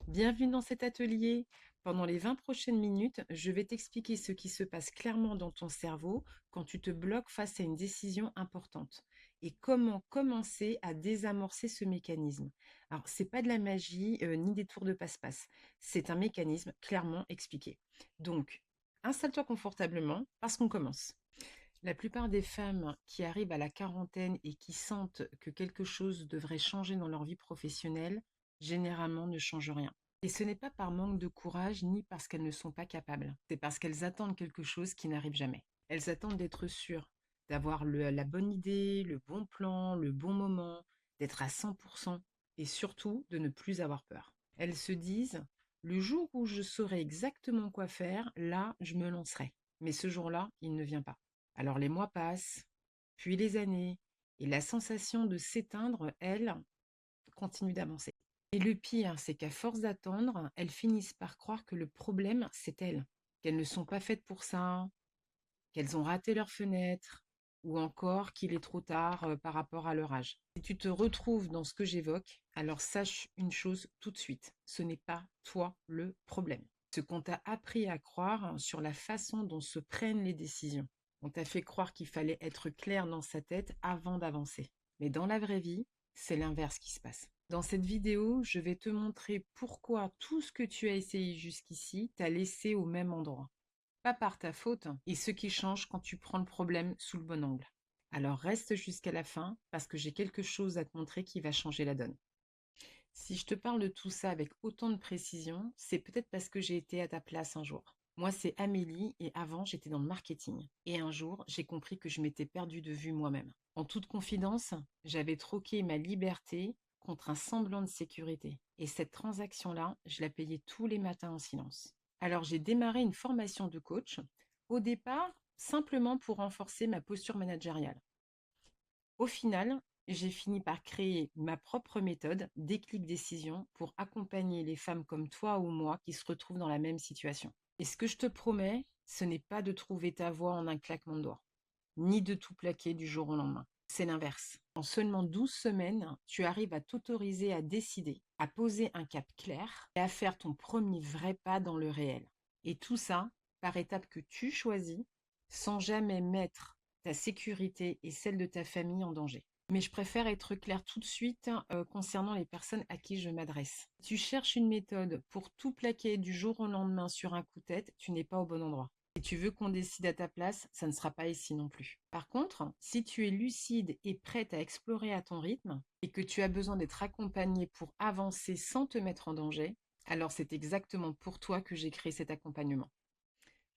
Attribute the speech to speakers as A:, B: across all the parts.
A: Bienvenue dans cet atelier. Pendant les 20 prochaines minutes, je vais t'expliquer ce qui se passe clairement dans ton cerveau quand tu te bloques face à une décision importante et comment commencer à désamorcer ce mécanisme. Alors, c'est pas de la magie ni des tours de passe-passe. C'est un mécanisme clairement expliqué. Donc, installe-toi confortablement parce qu'on commence. La plupart des femmes qui arrivent à la quarantaine et qui sentent que quelque chose devrait changer dans leur vie professionnelle, généralement ne changent rien. Et ce n'est pas par manque de courage ni parce qu'elles ne sont pas capables. C'est parce qu'elles attendent quelque chose qui n'arrive jamais. Elles attendent d'être sûres, d'avoir la bonne idée, le bon plan, le bon moment, d'être à 100% et surtout de ne plus avoir peur. Elles se disent, le jour où je saurai exactement quoi faire, là, je me lancerai. Mais ce jour-là, il ne vient pas. Alors les mois passent, puis les années, et la sensation de s'éteindre, elle, continue d'avancer. Et le pire, c'est qu'à force d'attendre, elles finissent par croire que le problème, c'est elles, qu'elles ne sont pas faites pour ça, qu'elles ont raté leur fenêtre, ou encore qu'il est trop tard par rapport à leur âge. Si tu te retrouves dans ce que j'évoque, alors sache une chose tout de suite, ce n'est pas toi le problème. Ce qu'on t'a appris à croire sur la façon dont se prennent les décisions. On t'a fait croire qu'il fallait être clair dans sa tête avant d'avancer. Mais dans la vraie vie, c'est l'inverse qui se passe. Dans cette vidéo, je vais te montrer pourquoi tout ce que tu as essayé jusqu'ici t'a laissé au même endroit. Pas par ta faute, et ce qui change quand tu prends le problème sous le bon angle. Alors reste jusqu'à la fin parce que j'ai quelque chose à te montrer qui va changer la donne. Si je te parle de tout ça avec autant de précision, c'est peut-être parce que j'ai été à ta place un jour. Moi, c'est Amélie et avant, j'étais dans le marketing. Et un jour, j'ai compris que je m'étais perdue de vue moi-même. En toute confidence, j'avais troqué ma liberté contre un semblant de sécurité. Et cette transaction-là, je la payais tous les matins en silence. Alors, j'ai démarré une formation de coach, au départ, simplement pour renforcer ma posture managériale. Au final, j'ai fini par créer ma propre méthode, Déclic Décision, pour accompagner les femmes comme toi ou moi qui se retrouvent dans la même situation. Et ce que je te promets, ce n'est pas de trouver ta voie en un claquement de doigts, ni de tout plaquer du jour au lendemain. C'est l'inverse. En seulement 12 semaines, tu arrives à t'autoriser à décider, à poser un cap clair et à faire ton premier vrai pas dans le réel. Et tout ça par étapes que tu choisis sans jamais mettre ta sécurité et celle de ta famille en danger. Mais je préfère être claire tout de suite concernant les personnes à qui je m'adresse. Si tu cherches une méthode pour tout plaquer du jour au lendemain sur un coup de tête, tu n'es pas au bon endroit. Si tu veux qu'on décide à ta place, ça ne sera pas ici non plus. Par contre, si tu es lucide et prête à explorer à ton rythme et que tu as besoin d'être accompagnée pour avancer sans te mettre en danger, alors c'est exactement pour toi que j'ai créé cet accompagnement.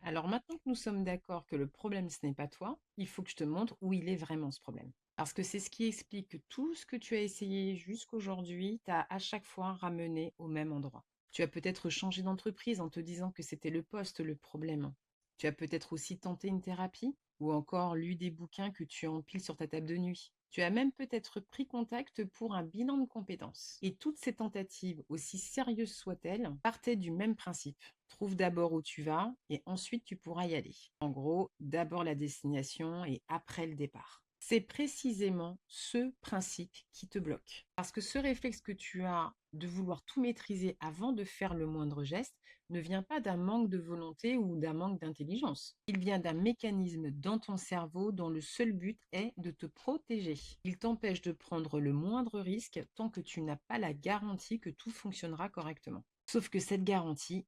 A: Alors maintenant que nous sommes d'accord que le problème ce n'est pas toi, il faut que je te montre où il est vraiment ce problème. Parce que c'est ce qui explique que tout ce que tu as essayé jusqu'aujourd'hui t'a à chaque fois ramené au même endroit. Tu as peut-être changé d'entreprise en te disant que c'était le poste le problème. Tu as peut-être aussi tenté une thérapie ou encore lu des bouquins que tu empiles sur ta table de nuit. Tu as même peut-être pris contact pour un bilan de compétences. Et toutes ces tentatives, aussi sérieuses soient-elles, partaient du même principe. Trouve d'abord où tu vas et ensuite tu pourras y aller. En gros, d'abord la destination et après le départ. C'est précisément ce principe qui te bloque. Parce que ce réflexe que tu as de vouloir tout maîtriser avant de faire le moindre geste ne vient pas d'un manque de volonté ou d'un manque d'intelligence. Il vient d'un mécanisme dans ton cerveau dont le seul but est de te protéger. Il t'empêche de prendre le moindre risque tant que tu n'as pas la garantie que tout fonctionnera correctement. Sauf que cette garantie,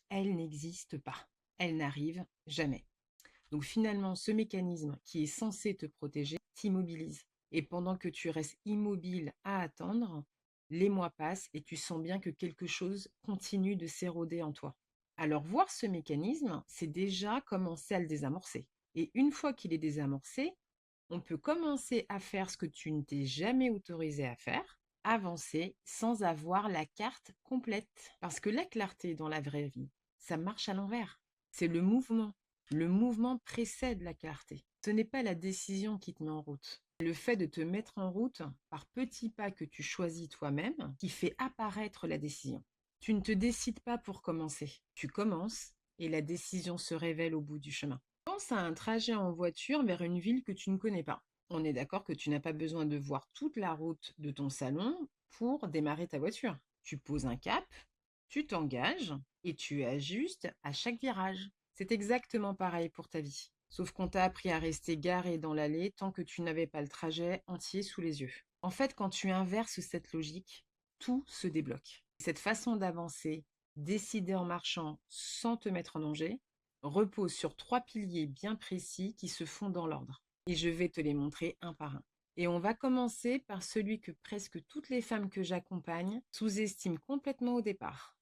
A: elle n'existe pas. Elle n'arrive jamais. Donc finalement, ce mécanisme qui est censé te protéger t'immobilise. Et pendant que tu restes immobile à attendre, les mois passent et tu sens bien que quelque chose continue de s'éroder en toi. Alors voir ce mécanisme, c'est déjà commencer à le désamorcer. Et une fois qu'il est désamorcé, on peut commencer à faire ce que tu ne t'es jamais autorisé à faire, avancer sans avoir la carte complète. Parce que la clarté dans la vraie vie, ça marche à l'envers. C'est le mouvement. Le mouvement précède la clarté. Ce n'est pas la décision qui te met en route. C'est le fait de te mettre en route par petits pas que tu choisis toi-même qui fait apparaître la décision. Tu ne te décides pas pour commencer. Tu commences et la décision se révèle au bout du chemin. Pense à un trajet en voiture vers une ville que tu ne connais pas. On est d'accord que tu n'as pas besoin de voir toute la route de ton salon pour démarrer ta voiture. Tu poses un cap, Tu t'engages et tu ajustes à chaque virage. C'est exactement pareil pour ta vie. Sauf qu'on t'a appris à rester garé dans l'allée tant que tu n'avais pas le trajet entier sous les yeux. En fait, quand tu inverses cette logique, tout se débloque. Cette façon d'avancer, décider en marchant sans te mettre en danger, repose sur trois piliers bien précis qui se font dans l'ordre. Et je vais te les montrer un par un. Et on va commencer par celui que presque toutes les femmes que j'accompagne sous-estiment complètement au départ.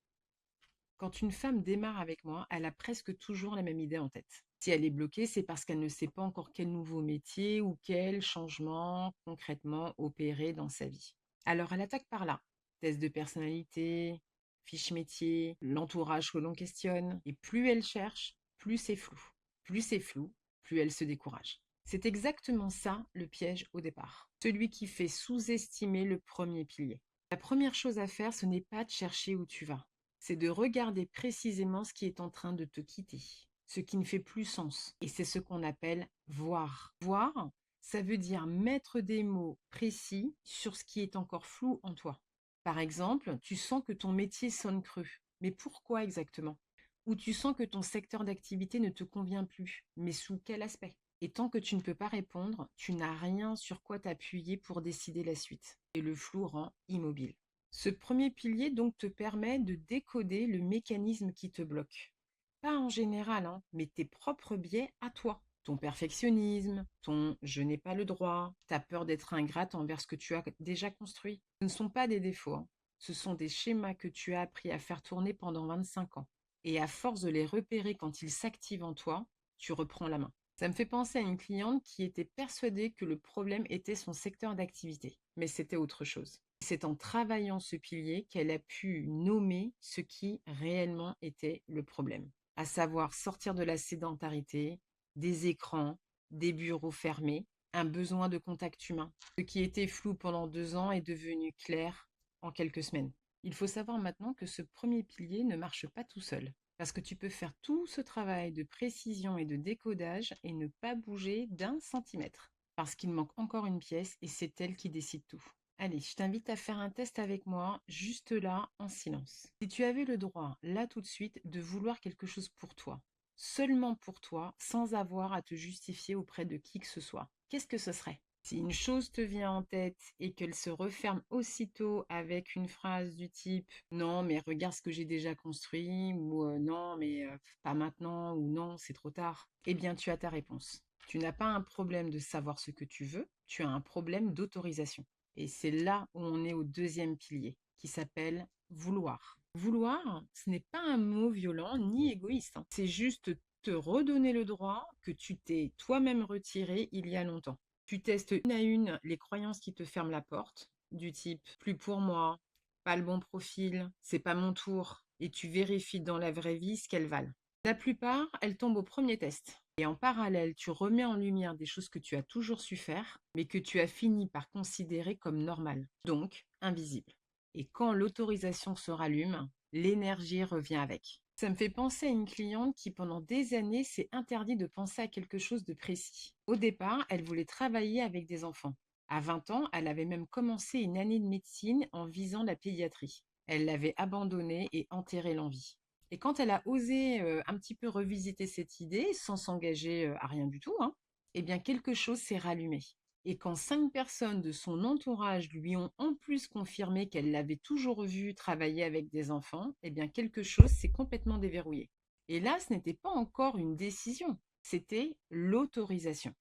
A: Quand une femme démarre avec moi, elle a presque toujours la même idée en tête. Si elle est bloquée, c'est parce qu'elle ne sait pas encore quel nouveau métier ou quel changement concrètement opérer dans sa vie. Alors elle attaque par là. Test de personnalité, fiche métier, l'entourage que l'on questionne. Et plus elle cherche, plus c'est flou. Plus c'est flou, plus elle se décourage. C'est exactement ça le piège au départ. Celui qui fait sous-estimer le premier pilier. La première chose à faire, ce n'est pas de chercher où tu vas, c'est de regarder précisément ce qui est en train de te quitter, ce qui ne fait plus sens. Et c'est ce qu'on appelle voir. Voir, ça veut dire mettre des mots précis sur ce qui est encore flou en toi. Par exemple, tu sens que ton métier sonne creux. Mais pourquoi exactement? Ou tu sens que ton secteur d'activité ne te convient plus. Mais sous quel aspect? Et tant que tu ne peux pas répondre, tu n'as rien sur quoi t'appuyer pour décider la suite. Et le flou rend immobile. Ce premier pilier donc te permet de décoder le mécanisme qui te bloque. Pas en général, hein, mais tes propres biais à toi. Ton perfectionnisme, ton je n'ai pas le droit, ta peur d'être ingrate envers ce que tu as déjà construit. Ce ne sont pas des défauts, hein. Ce sont des schémas que tu as appris à faire tourner pendant 25 ans. Et à force de les repérer quand ils s'activent en toi, tu reprends la main. Ça me fait penser à une cliente qui était persuadée que le problème était son secteur d'activité, mais c'était autre chose. C'est en travaillant ce pilier qu'elle a pu nommer ce qui réellement était le problème, à savoir sortir de la sédentarité, des écrans, des bureaux fermés, un besoin de contact humain. Ce qui était flou pendant 2 ans est devenu clair en quelques semaines. Il faut savoir maintenant que ce premier pilier ne marche pas tout seul. Parce que tu peux faire tout ce travail de précision et de décodage et ne pas bouger d'un centimètre. Parce qu'il manque encore une pièce et c'est elle qui décide tout. Allez, je t'invite à faire un test avec moi, juste là, en silence. Si tu avais le droit, là tout de suite, de vouloir quelque chose pour toi, seulement pour toi, sans avoir à te justifier auprès de qui que ce soit, qu'est-ce que ce serait? Si une chose te vient en tête et qu'elle se referme aussitôt avec une phrase du type «Non, mais regarde ce que j'ai déjà construit» ou «Non, mais pas maintenant» ou «Non, c'est trop tard», eh bien tu as ta réponse. Tu n'as pas un problème de savoir ce que tu veux, tu as un problème d'autorisation. Et c'est là où on est au deuxième pilier, qui s'appelle vouloir. Vouloir, ce n'est pas un mot violent ni égoïste, hein. C'est juste te redonner le droit que tu t'es toi-même retiré il y a longtemps. Tu testes une à une les croyances qui te ferment la porte, du type plus pour moi, pas le bon profil, c'est pas mon tour, et tu vérifies dans la vraie vie ce qu'elles valent. La plupart, elles tombent au premier test. Et en parallèle, tu remets en lumière des choses que tu as toujours su faire, mais que tu as fini par considérer comme normales, donc invisibles. Et quand l'autorisation se rallume, l'énergie revient avec. Ça me fait penser à une cliente qui, pendant des années, s'est interdit de penser à quelque chose de précis. Au départ, elle voulait travailler avec des enfants. À 20 ans, elle avait même commencé une année de médecine en visant la pédiatrie. Elle l'avait abandonnée et enterré l'envie. Et quand elle a osé un petit peu revisiter cette idée, sans s'engager à rien du tout, hein, eh bien quelque chose s'est rallumé. Et quand 5 personnes de son entourage lui ont en plus confirmé qu'elle l'avait toujours vu travailler avec des enfants, eh bien quelque chose s'est complètement déverrouillé. Et là, ce n'était pas encore une décision, c'était l'autorisation.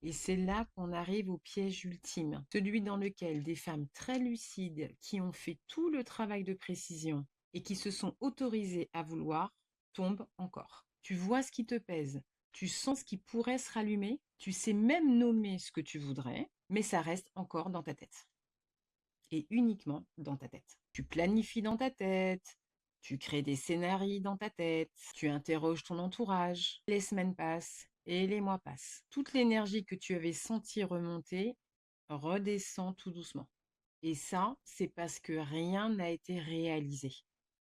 A: Et c'est là qu'on arrive au piège ultime, celui dans lequel des femmes très lucides qui ont fait tout le travail de précision et qui se sont autorisées à vouloir tombent encore. Tu vois ce qui te pèse, tu sens ce qui pourrait se rallumer, tu sais même nommer ce que tu voudrais, mais ça reste encore dans ta tête. Et uniquement dans ta tête. Tu planifies dans ta tête, tu crées des scénarios dans ta tête, tu interroges ton entourage, les semaines passent et les mois passent. Toute l'énergie que tu avais sentie remonter redescend tout doucement. Et ça, c'est parce que rien n'a été réalisé.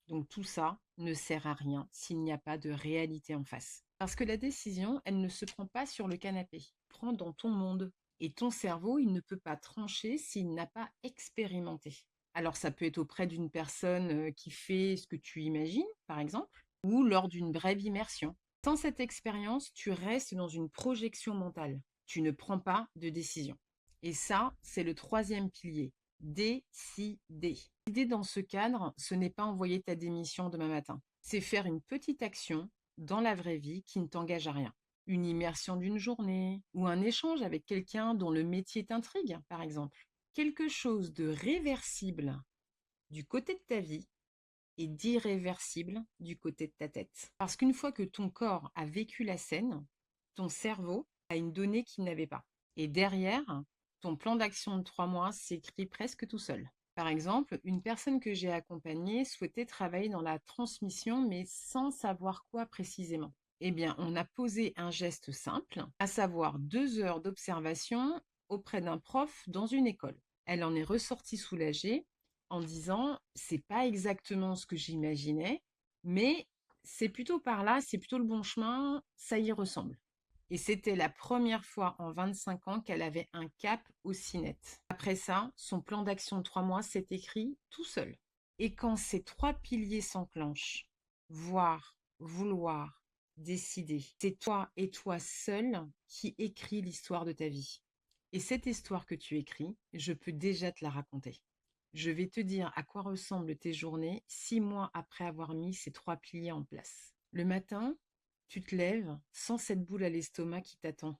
A: Donc tout ça ne sert à rien s'il n'y a pas de réalité en face. Parce que la décision, elle ne se prend pas sur le canapé, elle prend dans ton monde. Et ton cerveau, il ne peut pas trancher s'il n'a pas expérimenté. Alors ça peut être auprès d'une personne qui fait ce que tu imagines, par exemple, ou lors d'une brève immersion. Sans cette expérience, tu restes dans une projection mentale. Tu ne prends pas de décision. Et ça, c'est le troisième pilier. Décider. Décider dans ce cadre, ce n'est pas envoyer ta démission demain matin. C'est faire une petite action dans la vraie vie qui ne t'engage à rien. Une immersion d'une journée ou un échange avec quelqu'un dont le métier t'intrigue, par exemple. Quelque chose de réversible du côté de ta vie et d'irréversible du côté de ta tête. Parce qu'une fois que ton corps a vécu la scène, ton cerveau a une donnée qu'il n'avait pas. Et derrière, ton plan d'action de 3 mois s'écrit presque tout seul. Par exemple, une personne que j'ai accompagnée souhaitait travailler dans la transmission, mais sans savoir quoi précisément. Eh bien, on a posé un geste simple, à savoir 2 heures d'observation auprès d'un prof dans une école. Elle en est ressortie soulagée en disant: «C'est pas exactement ce que j'imaginais, mais c'est plutôt par là, c'est plutôt le bon chemin, ça y ressemble». Et c'était la première fois en 25 ans qu'elle avait un cap aussi net. Après ça, son plan d'action de 3 mois s'est écrit tout seul. Et quand ces 3 piliers s'enclenchent, voir, vouloir, décider, c'est toi et toi seul qui écris l'histoire de ta vie. Et cette histoire que tu écris, je peux déjà te la raconter. Je vais te dire à quoi ressemblent tes journées 6 mois après avoir mis ces 3 piliers en place. Le matin, tu te lèves sans cette boule à l'estomac qui t'attend.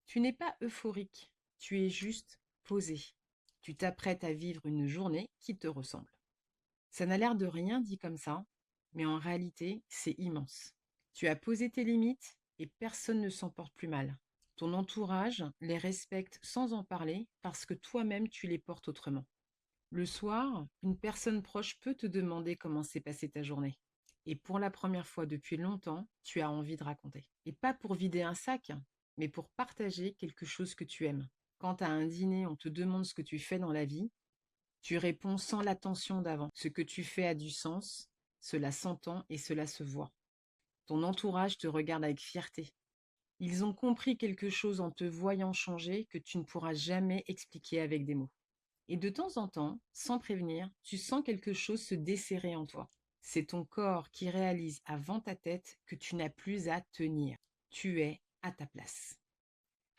A: Tu n'es pas euphorique, tu es juste posé. Tu t'apprêtes à vivre une journée qui te ressemble. Ça n'a l'air de rien dit comme ça, mais en réalité, c'est immense. Tu as posé tes limites et personne ne s'en porte plus mal. Ton entourage les respecte sans en parler parce que toi-même tu les portes autrement. Le soir, une personne proche peut te demander comment s'est passée ta journée. Et pour la première fois depuis longtemps, tu as envie de raconter. Et pas pour vider un sac, mais pour partager quelque chose que tu aimes. Quand à un dîner, on te demande ce que tu fais dans la vie, tu réponds sans l'attention d'avant. Ce que tu fais a du sens, cela s'entend et cela se voit. Ton entourage te regarde avec fierté. Ils ont compris quelque chose en te voyant changer que tu ne pourras jamais expliquer avec des mots. Et de temps en temps, sans prévenir, tu sens quelque chose se desserrer en toi. C'est ton corps qui réalise avant ta tête que tu n'as plus à tenir. Tu es à ta place.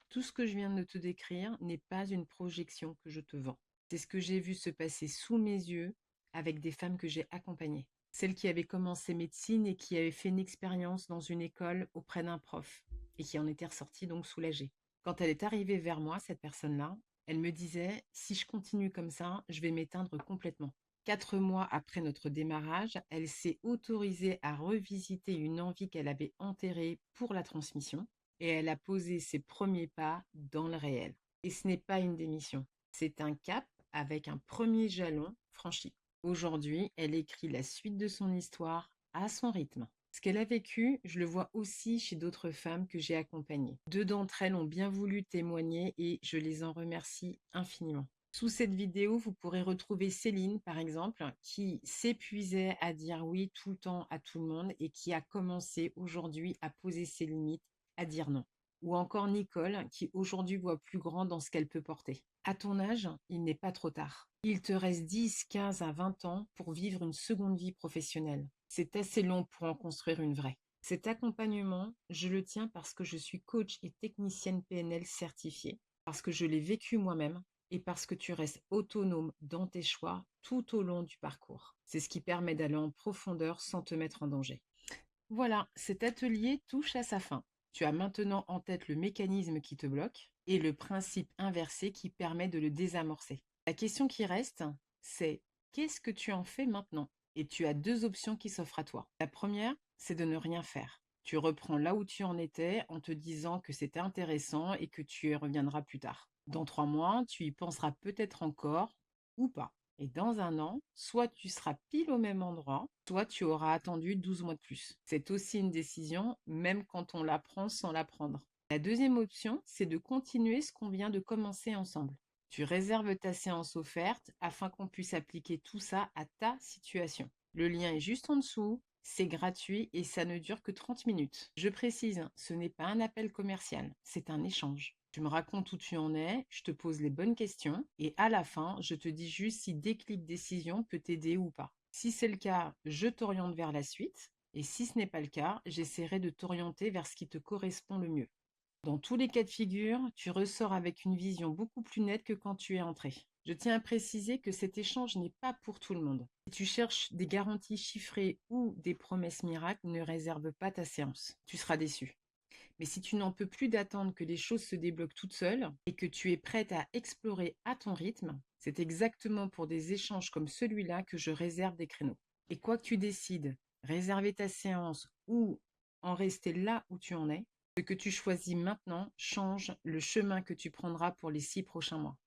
A: Tout ce que je viens de te décrire n'est pas une projection que je te vends. C'est ce que j'ai vu se passer sous mes yeux avec des femmes que j'ai accompagnées. Celle qui avait commencé médecine et qui avait fait une expérience dans une école auprès d'un prof et qui en était ressortie donc soulagée. Quand elle est arrivée vers moi, cette personne-là, elle me disait: «Si je continue comme ça, je vais m'éteindre complètement». 4 mois après notre démarrage, elle s'est autorisée à revisiter une envie qu'elle avait enterrée pour la transmission et elle a posé ses premiers pas dans le réel. Et ce n'est pas une démission, c'est un cap avec un premier jalon franchi. Aujourd'hui, elle écrit la suite de son histoire à son rythme. Ce qu'elle a vécu, je le vois aussi chez d'autres femmes que j'ai accompagnées. 2 d'entre elles ont bien voulu témoigner et je les en remercie infiniment. Sous cette vidéo, vous pourrez retrouver Céline, par exemple, qui s'épuisait à dire oui tout le temps à tout le monde et qui a commencé aujourd'hui à poser ses limites, à dire non. Ou encore Nicole, qui aujourd'hui voit plus grand dans ce qu'elle peut porter. À ton âge, il n'est pas trop tard. Il te reste 10, 15 à 20 ans pour vivre une seconde vie professionnelle. C'est assez long pour en construire une vraie. Cet accompagnement, je le tiens parce que je suis coach et technicienne PNL certifiée, parce que je l'ai vécu moi-même et parce que tu restes autonome dans tes choix tout au long du parcours. C'est ce qui permet d'aller en profondeur sans te mettre en danger. Voilà, cet atelier touche à sa fin. Tu as maintenant en tête le mécanisme qui te bloque et le principe inversé qui permet de le désamorcer. La question qui reste, c'est: qu'est-ce que tu en fais maintenant? Et tu as 2 options qui s'offrent à toi. La première, c'est de ne rien faire. Tu reprends là où tu en étais en te disant que c'était intéressant et que tu y reviendras plus tard. Dans 3 mois, tu y penseras peut-être encore ou pas. Et dans un an, soit tu seras pile au même endroit, soit tu auras attendu 12 mois de plus. C'est aussi une décision, même quand on la prend sans la prendre. La deuxième option, c'est de continuer ce qu'on vient de commencer ensemble. Tu réserves ta séance offerte afin qu'on puisse appliquer tout ça à ta situation. Le lien est juste en dessous, c'est gratuit et ça ne dure que 30 minutes. Je précise, ce n'est pas un appel commercial, c'est un échange. Tu me racontes où tu en es, je te pose les bonnes questions et à la fin, je te dis juste si Déclic Décision peut t'aider ou pas. Si c'est le cas, je t'oriente vers la suite et si ce n'est pas le cas, j'essaierai de t'orienter vers ce qui te correspond le mieux. Dans tous les cas de figure, tu ressors avec une vision beaucoup plus nette que quand tu es entré. Je tiens à préciser que cet échange n'est pas pour tout le monde. Si tu cherches des garanties chiffrées ou des promesses miracles, ne réserve pas ta séance. Tu seras déçu. Mais si tu n'en peux plus d'attendre que les choses se débloquent toutes seules et que tu es prête à explorer à ton rythme, c'est exactement pour des échanges comme celui-là que je réserve des créneaux. Et quoi que tu décides, réserver ta séance ou en rester là où tu en es, ce que tu choisis maintenant change le chemin que tu prendras pour les 6 prochains mois.